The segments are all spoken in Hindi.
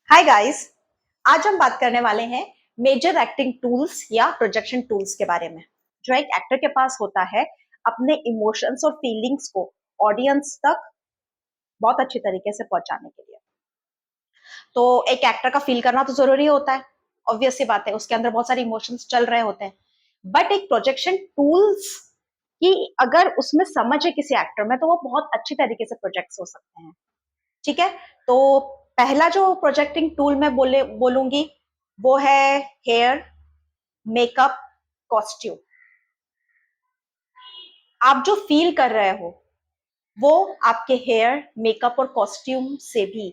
Hi guys. आज हम बात करने वाले हैं मेजर एक्टिंग टूल्स या प्रोजेक्शन टूल्स के बारे में जो एक एक्टर के पास होता है अपने इमोशंस और फीलिंग्स को ऑडियंस तक बहुत अच्छी तरीके से पहुंचाने के लिए। तो एक एक्टर का फील करना तो जरूरी होता है, ऑब्वियस सी बात है, उसके अंदर बहुत सारे इमोशंस चल रहे होते हैं। बट एक प्रोजेक्शन टूल्स की अगर उसमें समझ है किसी एक्टर में तो वो बहुत अच्छी तरीके से प्रोजेक्ट हो सकते हैं। ठीक है। तो पहला जो प्रोजेक्टिंग टूल मैं बोलूंगी वो है हेयर, मेकअप, कॉस्ट्यूम। आप जो फील कर रहे हो वो आपके हेयर, मेकअप और कॉस्ट्यूम से भी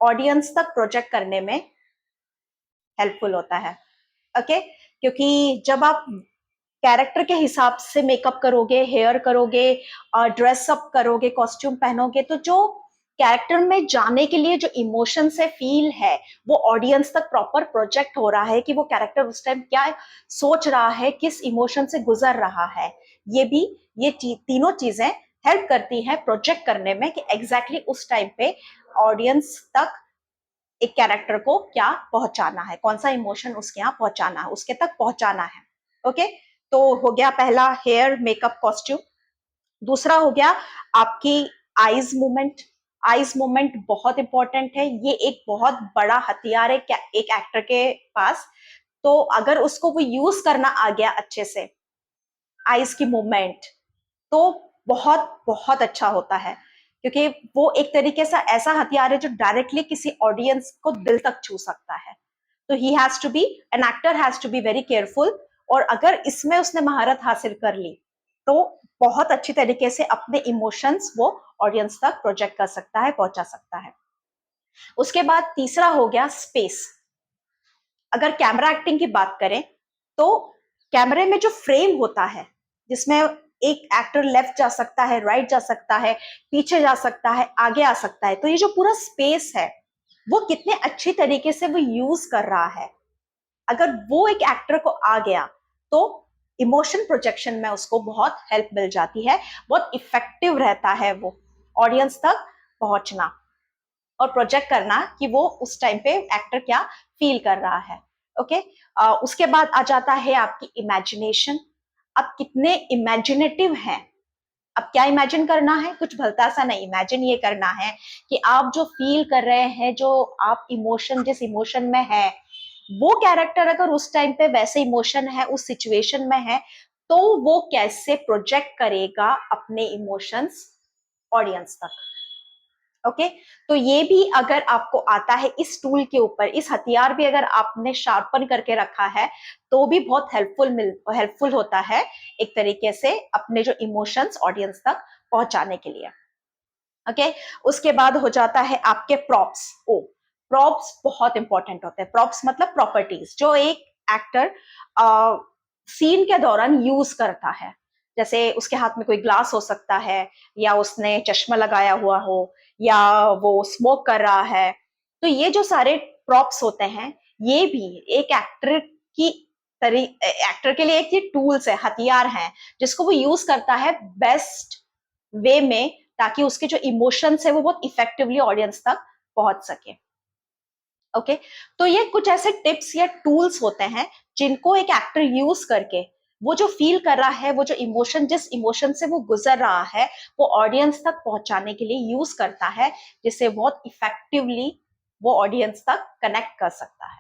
ऑडियंस तक प्रोजेक्ट करने में हेल्पफुल होता है। ओके। क्योंकि जब आप कैरेक्टर के हिसाब से मेकअप करोगे, हेयर करोगे, ड्रेसअप करोगे, कॉस्ट्यूम पहनोगे, तो जो कैरेक्टर में जाने के लिए जो इमोशन से फील है वो ऑडियंस तक प्रॉपर प्रोजेक्ट हो रहा है कि वो कैरेक्टर उस टाइम क्या सोच रहा है, किस इमोशन से गुजर रहा है। ये भी तीनों चीजें हेल्प करती हैं प्रोजेक्ट करने में कि एग्जैक्टली उस टाइम पे ऑडियंस तक एक कैरेक्टर को क्या पहुंचाना है, कौन सा इमोशन उसके यहाँ पहुंचाना है, उसके तक पहुंचाना है। ओके। तो हो गया पहला हेयर, मेकअप, कॉस्ट्यूम। दूसरा हो गया आपकी आईज मूवमेंट। आईज मूवमेंट बहुत इंपॉर्टेंट है, ये एक बहुत बड़ा हथियार है एक एक्टर के पास। तो अगर उसको वो यूज करना आ गया अच्छे से, आईज की मूवमेंट, तो बहुत बहुत अच्छा होता है। क्योंकि वो एक तरीके से ऐसा हथियार है जो डायरेक्टली किसी ऑडियंस को दिल तक छू सकता है। तो he has to be, an actor has to be very careful. और अगर इसमें उसने महारत हासिल कर ली तो बहुत अच्छी तरीके से अपने इमोशंस वो ऑडियंस तक प्रोजेक्ट कर सकता है, पहुंचा सकता है। उसके बाद तीसरा हो गया स्पेस। अगर कैमरा एक्टिंग की बात करें तो कैमरे में जो फ्रेम होता है जिसमें एक एक्टर लेफ्ट जा सकता है, राइट जा सकता है, पीछे जा सकता है, आगे आ सकता है, तो ये जो पूरा स्पेस है वो कितने अच्छी तरीके से वो यूज कर रहा है। अगर वो एक एक्टर को आ गया तो इमोशन प्रोजेक्शन में उसको बहुत हेल्प मिल जाती है, बहुत इफेक्टिव रहता है वो ऑडियंस तक पहुंचना और प्रोजेक्ट करना कि वो उस टाइम पे एक्टर क्या फील कर रहा है। ओके। उसके बाद आ जाता है आपकी इमेजिनेशन। आप कितने इमेजिनेटिव हैं। अब क्या इमेजिन करना है, कुछ भलता सा नहीं, इमेजिन ये करना है कि आप जो फील कर रहे हैं, जो आप इमोशन जिस इमोशन में है, वो कैरेक्टर अगर उस टाइम पे वैसे इमोशन है, उस सिचुएशन में है, तो वो कैसे प्रोजेक्ट करेगा अपने इमोशंस ऑडियंस तक। ओके। तो ये भी अगर आपको आता है इस टूल के ऊपर, इस हथियार भी अगर आपने शार्पन करके रखा है तो भी बहुत हेल्पफुल होता है एक तरीके से अपने जो इमोशंस ऑडियंस तक पहुंचाने के लिए। ओके। उसके बाद हो जाता है आपके प्रॉप्स। ओ, प्रॉप्स बहुत इंपॉर्टेंट होते हैं। प्रॉप्स मतलब प्रॉपर्टीज जो एक एक्टर सीन के दौरान यूज करता है। जैसे उसके हाथ में कोई ग्लास हो सकता है, या उसने चश्मा लगाया हुआ हो, या वो स्मोक कर रहा है। तो ये जो सारे प्रॉप्स होते हैं ये भी एक की एक्टर के लिए एक ये टूल्स है, हथियार हैं, जिसको वो यूज करता है बेस्ट वे में, ताकि उसके जो इमोशंस है वो बहुत इफेक्टिवली ऑडियंस तक पहुंच सके। ओके। तो ये कुछ ऐसे टिप्स या टूल्स होते हैं जिनको एक एक्टर यूज करके वो जो फील कर रहा है, वो जो इमोशन जिस इमोशन से वो गुजर रहा है, वो ऑडियंस तक पहुंचाने के लिए यूज करता है, जिससे बहुत इफेक्टिवली वो ऑडियंस तक कनेक्ट कर सकता है।